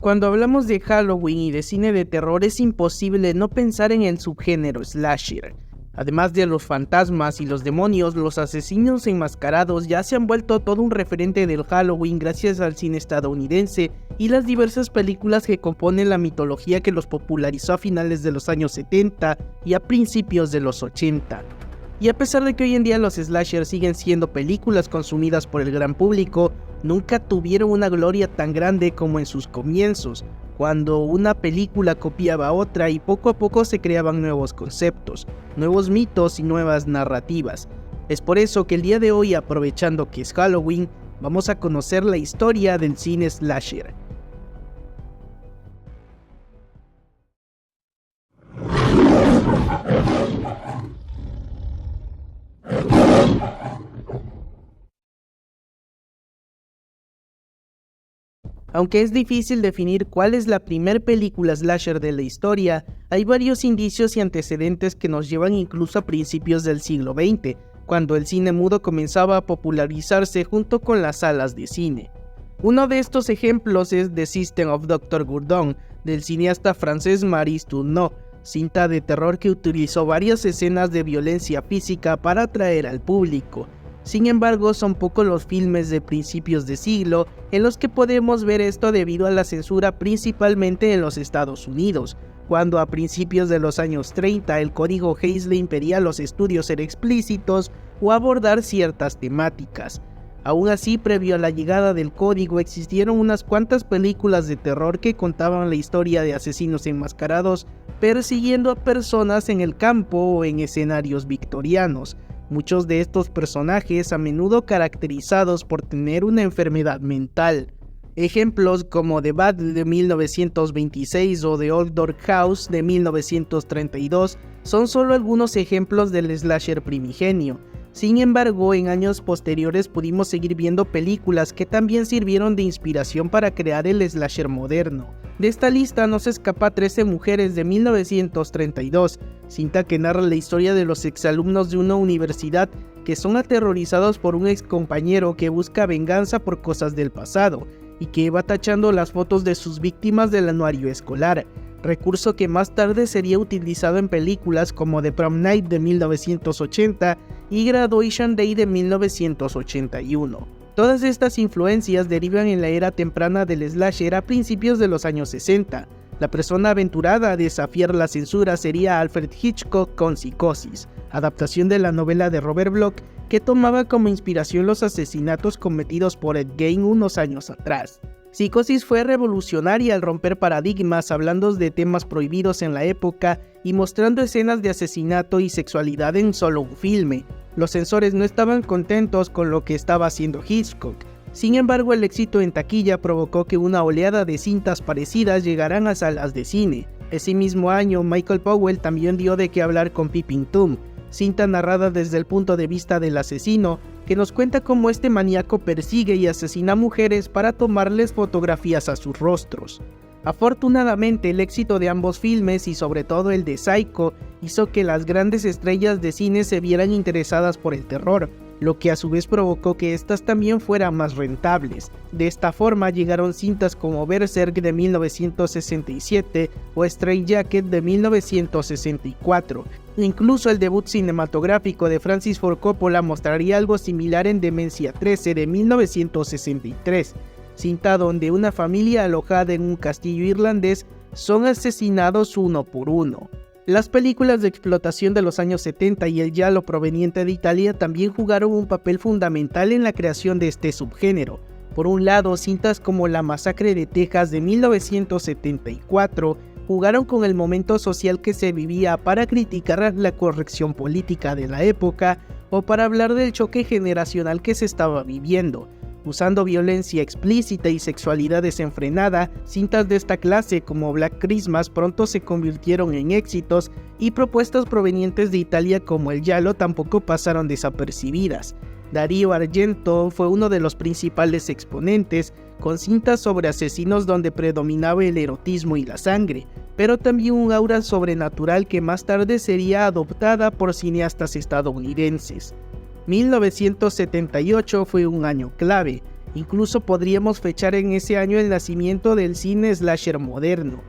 Cuando hablamos de Halloween y de cine de terror es imposible no pensar en el subgénero slasher. Además de los fantasmas y los demonios, los asesinos enmascarados ya se han vuelto todo un referente del Halloween gracias al cine estadounidense y las diversas películas que componen la mitología que los popularizó a finales de los años 70 y a principios de los 80. Y a pesar de que hoy en día los slashers siguen siendo películas consumidas por el gran público, nunca tuvieron una gloria tan grande como en sus comienzos, cuando una película copiaba a otra y poco a poco se creaban nuevos conceptos, nuevos mitos y nuevas narrativas. Es por eso que el día de hoy, aprovechando que es Halloween, vamos a conocer la historia del cine slasher. Aunque es difícil definir cuál es la primer película slasher de la historia, hay varios indicios y antecedentes que nos llevan incluso a principios del siglo XX, cuando el cine mudo comenzaba a popularizarse junto con las salas de cine. Uno de estos ejemplos es The System of Dr. Gourdon, del cineasta francés Maurice Tourneau, cinta de terror que utilizó varias escenas de violencia física para atraer al público. Sin embargo, son pocos los filmes de principios de siglo en los que podemos ver esto debido a la censura principalmente en los Estados Unidos, cuando a principios de los años 30 el código Hays le impedía a los estudios ser explícitos o abordar ciertas temáticas. Aún así, previo a la llegada del código existieron unas cuantas películas de terror que contaban la historia de asesinos enmascarados persiguiendo a personas en el campo o en escenarios victorianos. Muchos de estos personajes a menudo caracterizados por tener una enfermedad mental. Ejemplos como The Bat de 1926 o The Old Dark House de 1932 son solo algunos ejemplos del slasher primigenio. Sin embargo, en años posteriores pudimos seguir viendo películas que también sirvieron de inspiración para crear el slasher moderno. De esta lista no se escapa 13 mujeres de 1932, cinta que narra la historia de los exalumnos de una universidad que son aterrorizados por un excompañero que busca venganza por cosas del pasado y que va tachando las fotos de sus víctimas del anuario escolar, recurso que más tarde sería utilizado en películas como The Prom Night de 1980 y Graduation Day de 1981. Todas estas influencias derivan en la era temprana del slasher a principios de los años 60. La persona aventurada a desafiar la censura sería Alfred Hitchcock con Psicosis, adaptación de la novela de Robert Bloch que tomaba como inspiración los asesinatos cometidos por Ed Gein unos años atrás. Psicosis fue revolucionaria al romper paradigmas hablando de temas prohibidos en la época y mostrando escenas de asesinato y sexualidad en solo un filme. Los censores no estaban contentos con lo que estaba haciendo Hitchcock. Sin embargo, el éxito en taquilla provocó que una oleada de cintas parecidas llegaran a salas de cine. Ese mismo año, Michael Powell también dio de qué hablar con Peeping Tom, cinta narrada desde el punto de vista del asesino, que nos cuenta cómo este maníaco persigue y asesina mujeres para tomarles fotografías a sus rostros. Afortunadamente, el éxito de ambos filmes y sobre todo el de Psycho hizo que las grandes estrellas de cine se vieran interesadas por el terror, lo que a su vez provocó que estas también fueran más rentables. De esta forma llegaron cintas como Berserk de 1967 o Stray Jacket de 1964. Incluso el debut cinematográfico de Francis Ford Coppola mostraría algo similar en Demencia 13 de 1963, cinta donde una familia alojada en un castillo irlandés son asesinados uno por uno. Las películas de explotación de los años 70 y el giallo proveniente de Italia también jugaron un papel fundamental en la creación de este subgénero. Por un lado, cintas como La Masacre de Texas de 1974 jugaron con el momento social que se vivía para criticar la corrección política de la época o para hablar del choque generacional que se estaba viviendo. Usando violencia explícita y sexualidad desenfrenada, cintas de esta clase como Black Christmas pronto se convirtieron en éxitos y propuestas provenientes de Italia como el giallo tampoco pasaron desapercibidas. Dario Argento fue uno de los principales exponentes, con cintas sobre asesinos donde predominaba el erotismo y la sangre, pero también un aura sobrenatural que más tarde sería adoptada por cineastas estadounidenses. 1978 fue un año clave. Incluso podríamos fechar en ese año el nacimiento del cine slasher moderno.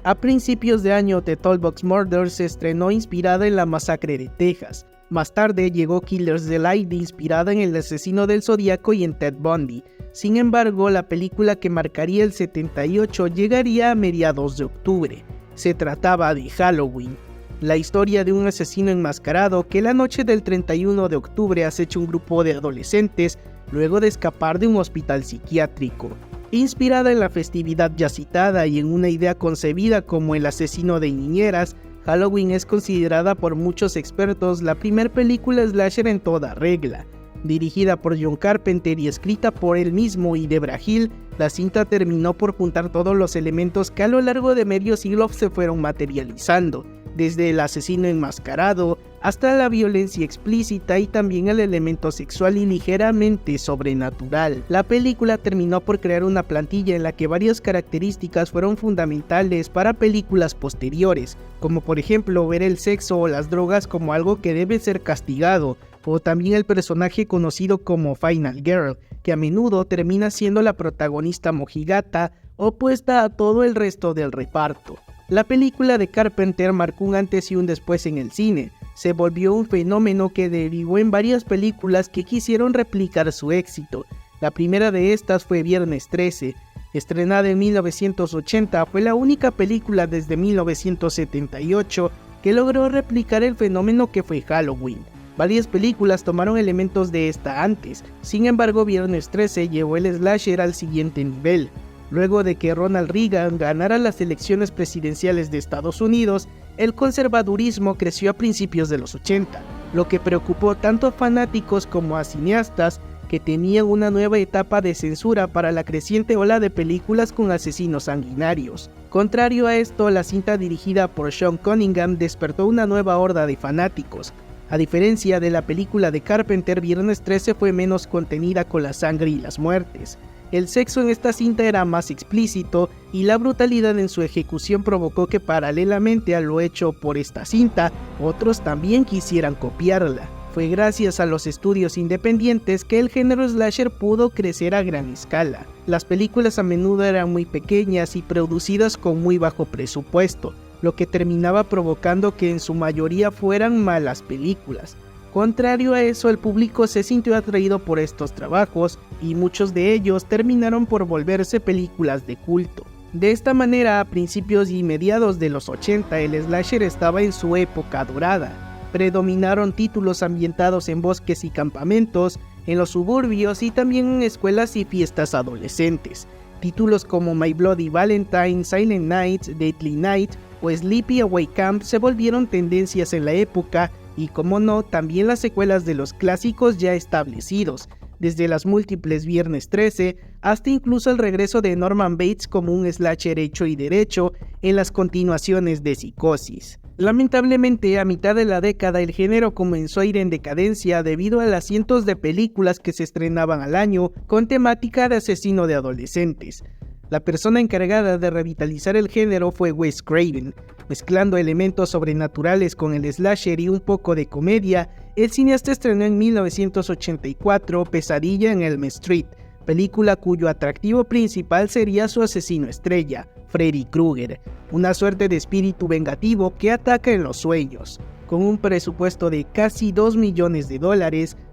A principios de año, The Tollbox Murder se estrenó inspirada en la masacre de Texas. Más tarde llegó Killer's Delight, inspirada en el asesino del Zodíaco y en Ted Bundy. Sin embargo, la película que marcaría el 78 llegaría a mediados de octubre. Se trataba de Halloween, la historia de un asesino enmascarado que la noche del 31 de octubre acecha un grupo de adolescentes luego de escapar de un hospital psiquiátrico. Inspirada en la festividad ya citada y en una idea concebida como el asesino de niñeras, Halloween es considerada por muchos expertos la primer película slasher en toda regla. Dirigida por John Carpenter y escrita por él mismo y Debra Hill, la cinta terminó por juntar todos los elementos que a lo largo de medio siglo se fueron materializando, desde el asesino enmascarado hasta la violencia explícita y también el elemento sexual y ligeramente sobrenatural. La película terminó por crear una plantilla en la que varias características fueron fundamentales para películas posteriores, como por ejemplo ver el sexo o las drogas como algo que debe ser castigado, o también el personaje conocido como Final Girl, que a menudo termina siendo la protagonista mojigata, opuesta a todo el resto del reparto. La película de Carpenter marcó un antes y un después en el cine. Se volvió un fenómeno que derivó en varias películas que quisieron replicar su éxito. La primera de estas fue Viernes 13. Estrenada en 1980, fue la única película desde 1978 que logró replicar el fenómeno que fue Halloween. Varias películas tomaron elementos de esta antes, sin embargo Viernes 13 llevó el slasher al siguiente nivel. Luego de que Ronald Reagan ganara las elecciones presidenciales de Estados Unidos, el conservadurismo creció a principios de los 80, lo que preocupó tanto a fanáticos como a cineastas que tenían una nueva etapa de censura para la creciente ola de películas con asesinos sanguinarios. Contrario a esto, la cinta dirigida por Sean Cunningham despertó una nueva horda de fanáticos. A diferencia de la película de Carpenter, Viernes 13 fue menos contenida con la sangre y las muertes. El sexo en esta cinta era más explícito y la brutalidad en su ejecución provocó que paralelamente a lo hecho por esta cinta, otros también quisieran copiarla. Fue gracias a los estudios independientes que el género slasher pudo crecer a gran escala. Las películas a menudo eran muy pequeñas y producidas con muy bajo presupuesto, lo que terminaba provocando que en su mayoría fueran malas películas. Contrario a eso, el público se sintió atraído por estos trabajos y muchos de ellos terminaron por volverse películas de culto. De esta manera, a principios y mediados de los 80, el slasher estaba en su época dorada. Predominaron títulos ambientados en bosques y campamentos, en los suburbios y también en escuelas y fiestas adolescentes. Títulos como My Bloody Valentine, Silent Night, Deadly Night o Sleepy Away Camp se volvieron tendencias en la época y, como no, también las secuelas de los clásicos ya establecidos, desde las múltiples Viernes 13 hasta incluso el regreso de Norman Bates como un slasher hecho y derecho en las continuaciones de Psicosis. Lamentablemente, a mitad de la década el género comenzó a ir en decadencia debido a las cientos de películas que se estrenaban al año con temática de asesino de adolescentes. La persona encargada de revitalizar el género fue Wes Craven. Mezclando elementos sobrenaturales con el slasher y un poco de comedia, el cineasta estrenó en 1984 Pesadilla en Elm Street, película cuyo atractivo principal sería su asesino estrella, Freddy Krueger, una suerte de espíritu vengativo que ataca en los sueños. Con un presupuesto de casi $2 millones,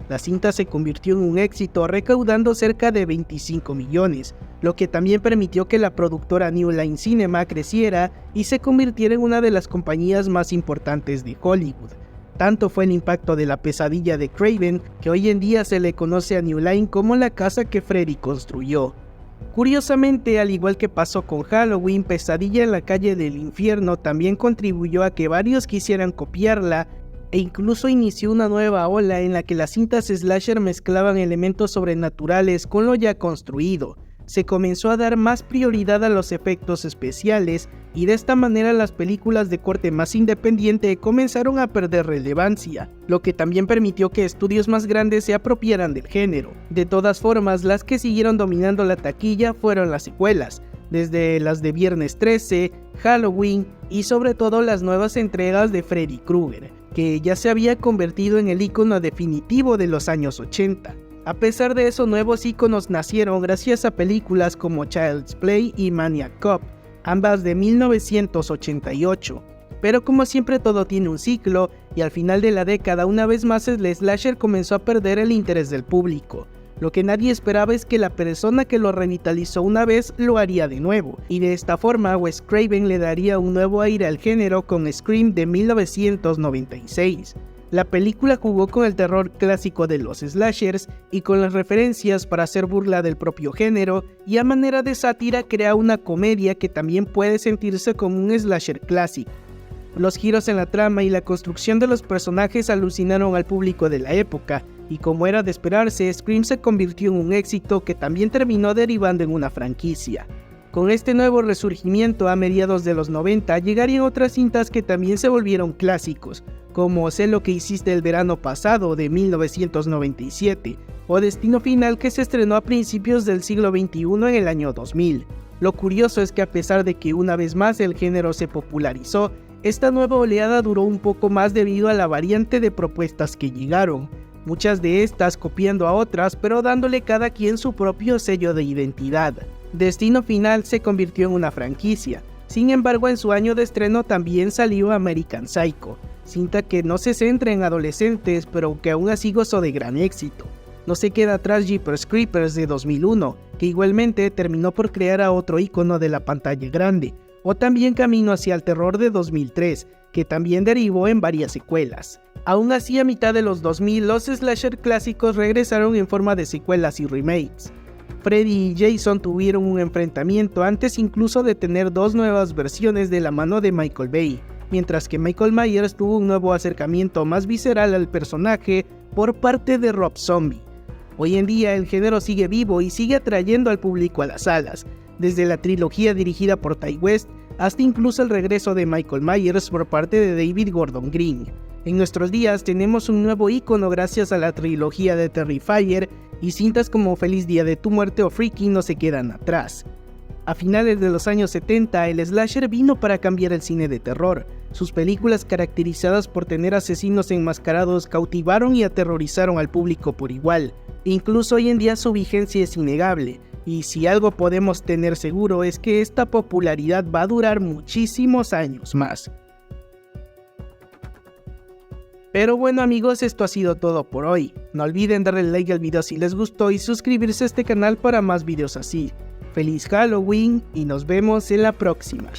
la cinta se convirtió en un éxito recaudando cerca de 25 millones, lo que también permitió que la productora New Line Cinema creciera y se convirtiera en una de las compañías más importantes de Hollywood. Tanto fue el impacto de la pesadilla de Craven que hoy en día se le conoce a New Line como la casa que Freddy construyó. Curiosamente, al igual que pasó con Halloween, Pesadilla en la calle del infierno también contribuyó a que varios quisieran copiarla e incluso inició una nueva ola en la que las cintas slasher mezclaban elementos sobrenaturales con lo ya construido. Se comenzó a dar más prioridad a los efectos especiales y de esta manera las películas de corte más independiente comenzaron a perder relevancia, lo que también permitió que estudios más grandes se apropiaran del género. De todas formas, las que siguieron dominando la taquilla fueron las secuelas, desde las de Viernes 13, Halloween y sobre todo las nuevas entregas de Freddy Krueger, que ya se había convertido en el icono definitivo de los años 80. A pesar de eso, nuevos iconos nacieron gracias a películas como Child's Play y Maniac Cop, ambas de 1988. Pero como siempre todo tiene un ciclo, y al final de la década una vez más el slasher comenzó a perder el interés del público. Lo que nadie esperaba es que la persona que lo revitalizó una vez lo haría de nuevo, y de esta forma Wes Craven le daría un nuevo aire al género con Scream de 1996. La película jugó con el terror clásico de los slashers y con las referencias para hacer burla del propio género, y a manera de sátira crea una comedia que también puede sentirse como un slasher clásico. Los giros en la trama y la construcción de los personajes alucinaron al público de la época, y como era de esperarse, Scream se convirtió en un éxito que también terminó derivando en una franquicia. Con este nuevo resurgimiento a mediados de los 90 llegarían otras cintas que también se volvieron clásicos, como Sé lo que hiciste el verano pasado de 1997, o Destino Final, que se estrenó a principios del siglo XXI en el año 2000. Lo curioso es que a pesar de que una vez más el género se popularizó, esta nueva oleada duró un poco más debido a la variante de propuestas que llegaron, muchas de estas copiando a otras pero dándole cada quien su propio sello de identidad. Destino Final se convirtió en una franquicia, sin embargo en su año de estreno también salió American Psycho, cinta que no se centra en adolescentes pero que aún así gozó de gran éxito. No se queda atrás Jeepers Creepers de 2001, que igualmente terminó por crear a otro icono de la pantalla grande, o también Camino hacia el terror de 2003, que también derivó en varias secuelas. Aún así, a mitad de los 2000, los slasher clásicos regresaron en forma de secuelas y remakes. Freddy y Jason tuvieron un enfrentamiento antes incluso de tener dos nuevas versiones de la mano de Michael Bay, mientras que Michael Myers tuvo un nuevo acercamiento más visceral al personaje por parte de Rob Zombie. Hoy en día el género sigue vivo y sigue atrayendo al público a las salas, desde la trilogía dirigida por Ty West hasta incluso el regreso de Michael Myers por parte de David Gordon Green. En nuestros días tenemos un nuevo ícono gracias a la trilogía de Terrifier, y cintas como Feliz Día de tu Muerte o Freaky no se quedan atrás. A finales de los años 70, el slasher vino para cambiar el cine de terror. Sus películas, caracterizadas por tener asesinos enmascarados, cautivaron y aterrorizaron al público por igual. Incluso hoy en día su vigencia es innegable, y si algo podemos tener seguro es que esta popularidad va a durar muchísimos años más. Pero bueno amigos, esto ha sido todo por hoy. No olviden darle like al video si les gustó y suscribirse a este canal para más videos así. Feliz Halloween y nos vemos en la próxima.